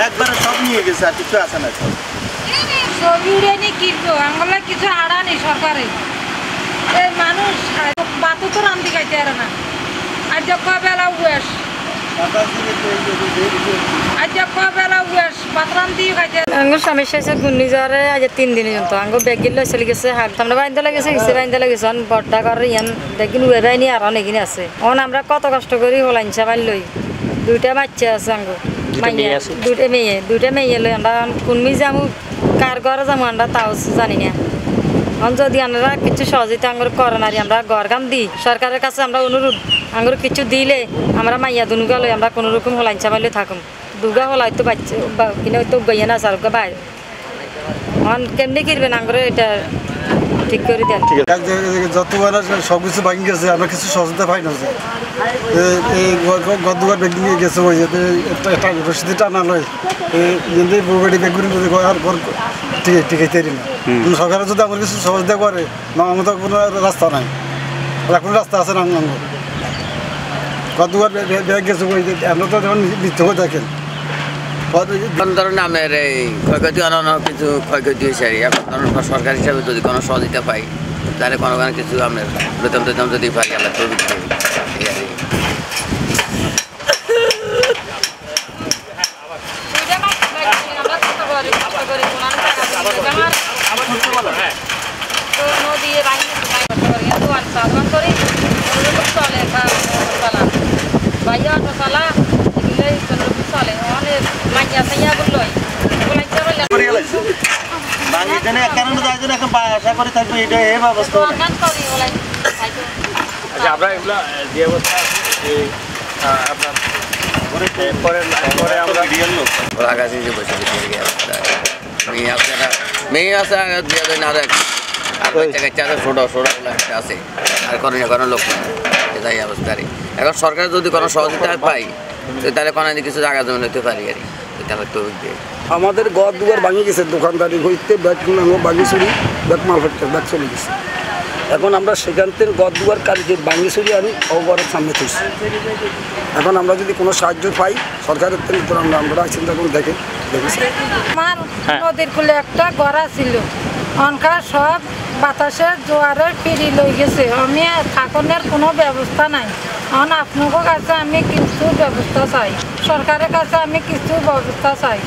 একবারে সব নিয়ে গেছে আর কিছু আছে না ছবি উড়ে নি কিনবো আঙ্গলে কিছু আড়ানি সরকারে এই মানুষ বাতু তো রান্দি খাইতে আর না আজ কবেলা উয়েস সমস্যা আছে ঘূর্ণিঝড়ে আজ 3 দিন পর্যন্ত আঙ্গ ব্যাগিল চলে গেছে হাত আমরা বাইন্দা লাগেছে হিসে বাইন্দা লাগেছে বড়টা করে ইয়ান দেখি উয়ে বাইনি আর অনেকদিন আছে অন আমরা কত কষ্ট করি হলাইনসা বাইন লই 2টা বাচ্চা আছে আঙ্গ মাইয়া 2টা মেয়ে লই আমরা কোনমি যামু কার ঘরে যামু আমরা তাও জানি না যদি আমরা কিছু সহযোগিতা আঙ্গুর করেন আর আমরা ঘর কাম দিই সরকারের কাছে আমরা অনুরোধ আঙ্গুর কিছু দিলে আমরা মাইয়া দুনুগা লই আমরা কোনো রকম হলাইনসা বাইলে থাকুম দুগা হলাই তো বাচ্চা কিনে তো গইয়া না সারুগা বাইরে কেমনি কিনবেন আঙ্গুর এটা ঠিক করে দেন যতবার সব কিছু ভাঙি গেছে আমরা কিছু সহযোগিতা পাই না এই গদুগার ব্যাগ নিয়ে গেছে ওই একটা রসিদি টানা লয় এই বউবাড়ি ব্যাগগুলি আর ঘর টিকাইতে না সরকারে যদি আমার কিছু সহযোগিতা করে না আমার তো কোনো রাস্তা নাই এখন রাস্তা আছে না গদুগার ব্যাগ গেছে ওই আমরা তো যখন মৃত্যু হয়ে দেখেন ধরনের আমের এই ক্ষয়ক্ষতি অন্য কিছু ক্ষয়ক্ষতি হয়েছে আর এখন ধরুন সরকার হিসাবে যদি কোনো সহযোগিতা পাই তাহলে কোনো কিছু আমের বেতন টেতন যদি পাই আমরা তো আমরা এগুলা যে অবস্থা মেয়ে আছে ছোট ছোট আছে আর কোনো লোক এটাই অবস্থা আর এখন সরকার যদি কোনো সহযোগিতা পাই তাহলে কোনো কিছু জায়গা জমি নিতে পারি আর আমাদের ঘর দুয়ার ভাঙি গেছে দোকানদারি হইতে ব্যাগ ভাঙি চুরি ব্যাগ মাল ফেটতে ব্যাগ চলে গেছে এখন আমরা সেখান থেকে ঘর দুয়ার কালকে ভাঙি চুরি আনি ঘরের সামনে তুলছি এখন আমরা যদি কোনো সাহায্য পাই সরকারের থেকে তো আমরা চিন্তা করে দেখেছি আমার নদীর কুলে একটা গড়া ছিল অনকার সব বাতাসের জোয়ারের ফিরি লই গেছে আমি থাকনের কোনো ব্যবস্থা নাই এখন আপনাদের কাছে আমি কিছু ব্যবস্থা চাই সরকারের কাছে আমি কিছু ব্যবস্থা চাই